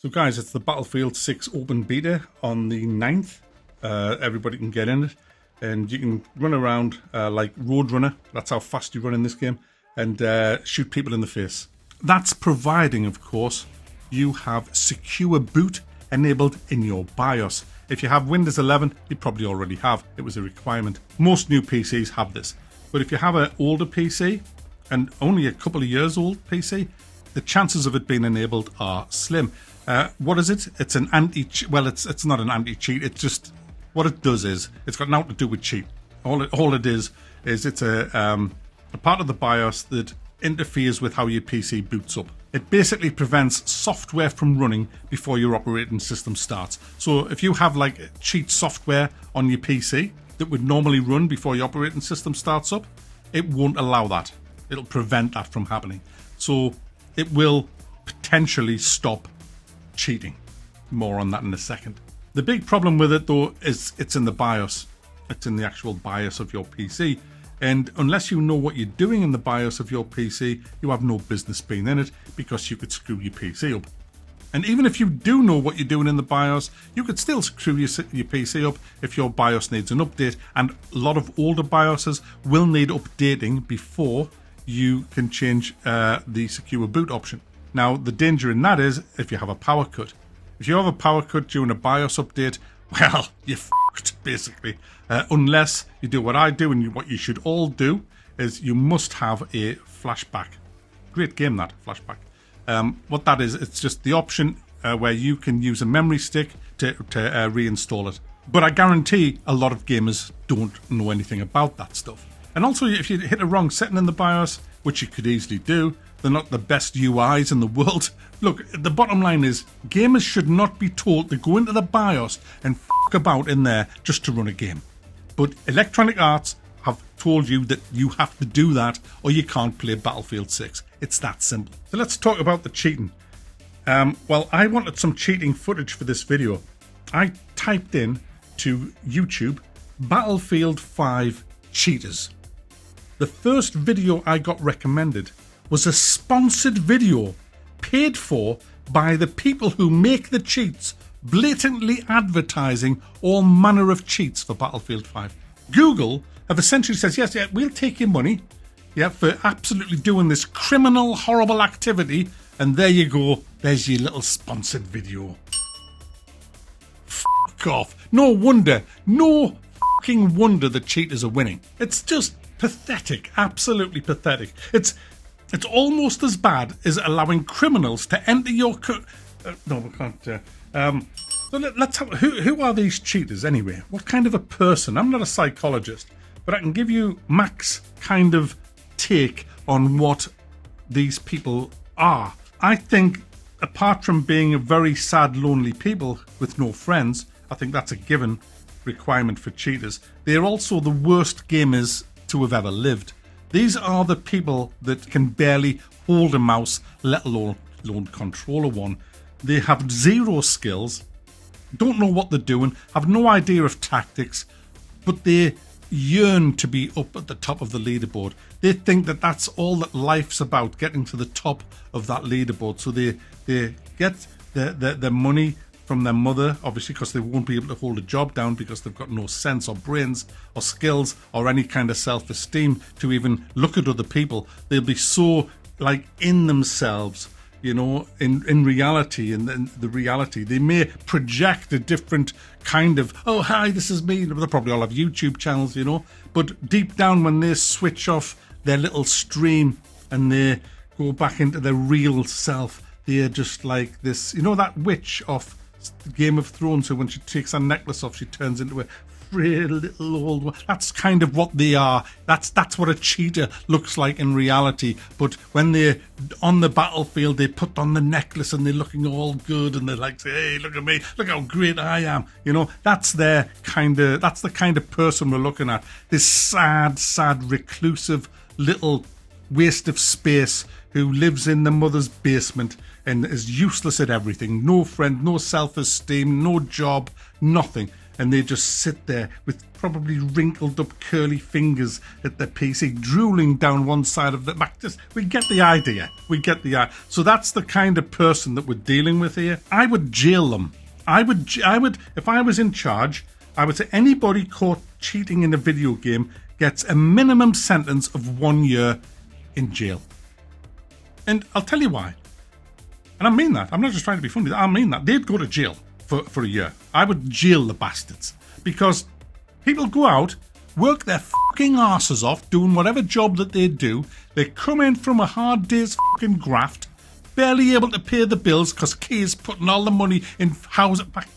So guys, it's the Battlefield 6 open beta on the 9th. Everybody can get in it and you can run around like Roadrunner. That's how fast you run in this game, and shoot people in the face. That's providing, of course, you have secure boot enabled in your BIOS. If you have Windows 11, you probably already have. It was a requirement. Most new PCs have this. But if you have an older PC, and only a couple of years old PC, the chances of it being enabled are slim. What is it? It's an anti-cheat. Well, it's not an anti-cheat. It's just, what it does is, it's got nothing to do with cheat. All it is it's a part of the BIOS that interferes with how your PC boots up. It basically prevents software from running before your operating system starts. So if you have like cheat software on your PC that would normally run before your operating system starts up, it won't allow that. It'll prevent that from happening. So it will potentially stop cheating. More on that in a second. The big problem with it though is it's in the BIOS. It's in the actual BIOS of your PC. And unless you know what you're doing in the BIOS of your PC, you have no business being in it, because you could screw your PC up. And even if you do know what you're doing in the BIOS, you could still screw your PC up if your BIOS needs an update. And a lot of older BIOSes will need updating before you can change the secure boot option. Now, the danger in that is if you have a power cut. If you have a power cut during a BIOS update, well, you're fucked, basically. Unless you do what I do, and what you should all do is you must have a flashback. Great game, that, flashback. What that is, it's just the option where you can use a memory stick to reinstall it. But I guarantee a lot of gamers don't know anything about that stuff. And also, if you hit a wrong setting in the BIOS, which you could easily do, they're not the best UIs in the world. Look, the bottom line is, gamers should not be told to go into the BIOS and fuck about in there just to run a game. But Electronic Arts have told you that you have to do that or you can't play Battlefield 6. It's that simple. So let's talk about the cheating. Well, I wanted some cheating footage for this video. I typed in to YouTube, Battlefield 5 cheaters. The first video I got recommended was a sponsored video paid for by the people who make the cheats, blatantly advertising all manner of cheats for Battlefield 5. Google have essentially said, yes, yeah, we'll take your money, yeah, for absolutely doing this criminal, horrible activity, and there you go, there's your little sponsored video. Fuck off. No fucking wonder the cheaters are winning. It's just pathetic, absolutely pathetic. It's almost as bad as allowing criminals to enter your no, we can't. So let's have, who are these cheaters anyway? What kind of a person? I'm not a psychologist, but I can give you Mac's kind of take on what these people are. I think, apart from being a very sad, lonely people with no friends, I think that's a given requirement for cheaters. They're also the worst gamers to have ever lived. These are the people that can barely hold a mouse, let alone control one. They have zero skills, don't know what they're doing, have no idea of tactics, but they yearn to be up at the top of the leaderboard. They think that that's all that life's about, getting to the top of that leaderboard. So they get their money from their mother, obviously, because they won't be able to hold a job down because they've got no sense or brains or skills or any kind of self-esteem to even look at other people. They'll be so like in themselves, you know, in reality, in the reality. They may project a different kind of, oh, hi, this is me. They'll probably all have YouTube channels, you know, but deep down when they switch off their little stream and they go back into their real self, they're just like this, you know, that witch off Game of Thrones, who when she takes her necklace off, she turns into a frail little old one. That's kind of what they are. That's what a cheater looks like in reality. But when they're on the battlefield, they put on the necklace and they're looking all good and they're like, hey, look at me, look how great I am. You know, that's the kind of person we're looking at. This sad, reclusive little waste of space who lives in the mother's basement and is useless at everything. No friend, no self-esteem, no job, nothing. and they just sit there with probably wrinkled up curly fingers at their PC, drooling down one side of the back. We get the idea. We get the idea. So that's the kind of person that we're dealing with here. I would jail them. I would, if I was in charge, I would say anybody caught cheating in a video game gets a minimum sentence of 1 year in jail. And I'll tell you why. And I mean that. I'm not just trying to be funny. I mean that. They'd go to jail for a year. I would jail the bastards. Because people go out, work their fucking asses off, doing whatever job that they do. They come in from a hard day's fucking graft, barely able to pay the bills because Kay's putting all the money in house back.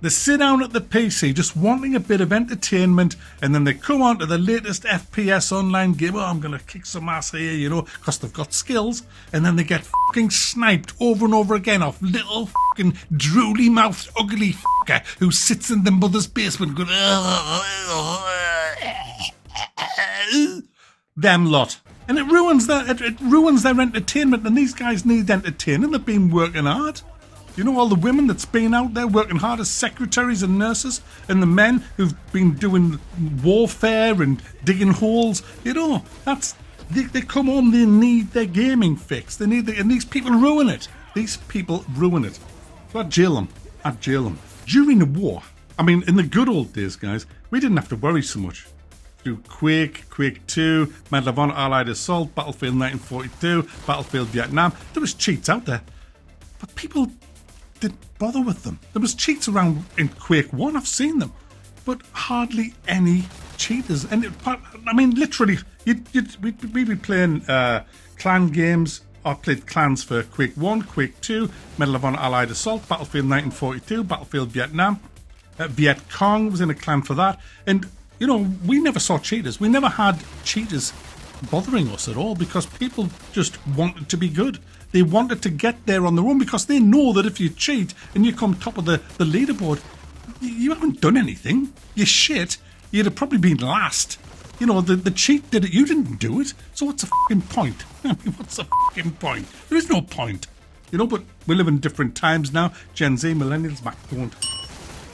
They sit down at the PC just wanting a bit of entertainment, and then they come on to the latest FPS online game. Oh, I'm going to kick some ass here, you know, because they've got skills. And then they get fucking sniped over and over again off little fucking drooly-mouthed, ugly fucker who sits in the mother's basement going, them lot. And it ruins their entertainment, and these guys need entertaining. They've been working hard. You know, all the women that's been out there working hard as secretaries and nurses, and the men who've been doing warfare and digging holes. You know, they come home, they need their gaming fix. And these people ruin it. These people ruin it. So I'd jail them. During the war, I mean, in the good old days, guys, we didn't have to worry so much. Through Quake, Quake 2, Medal of Honor, Allied Assault, Battlefield 1942, Battlefield Vietnam. There was cheats out there, but people didn't bother with them. There was cheats around in Quake 1, I've seen them, but hardly any cheaters. And I mean, literally, we'd be playing clan games. I played clans for Quake 1, Quake 2, Medal of Honor, Allied Assault, Battlefield 1942, Battlefield Vietnam. Viet Cong was in a clan for that. And, you know, we never saw cheaters. We never had cheaters bothering us at all because people just wanted to be good. They wanted to get there on their own because they know that if you cheat and you come top of the leaderboard, you haven't done anything. You're shit. You'd have probably been last. You know, the cheat did it. You didn't do it. So what's the fucking point? I mean, what's the fucking point? There is no point. You know, but we live in different times now. Gen Z, millennials, back don't.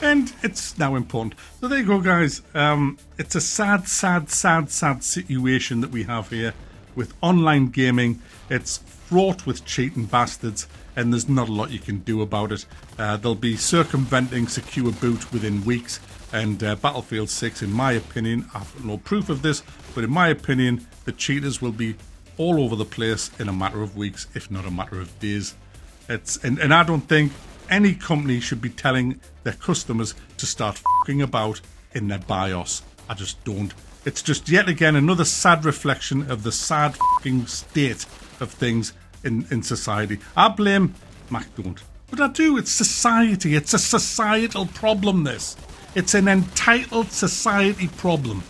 And it's now important. So there you go, guys. It's a sad situation that we have here with online gaming. It's fraught with cheating bastards, and there's not a lot you can do about it. They'll be circumventing secure boot within weeks, and Battlefield 6, in my opinion, I've no proof of this, but in my opinion, the cheaters will be all over the place in a matter of weeks, if not a matter of days. And I don't think any company should be telling their customers to start fucking about in their BIOS. I just don't. It's just yet again another sad reflection of the sad fucking state of things in society. I blame Mac don't. But I do. It's society. It's a societal problem, this. It's an entitled society problem.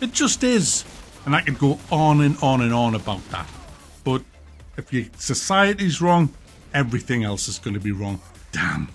It just is. And I could go on and on and on about that. But if your society's wrong, everything else is going to be wrong. Damn.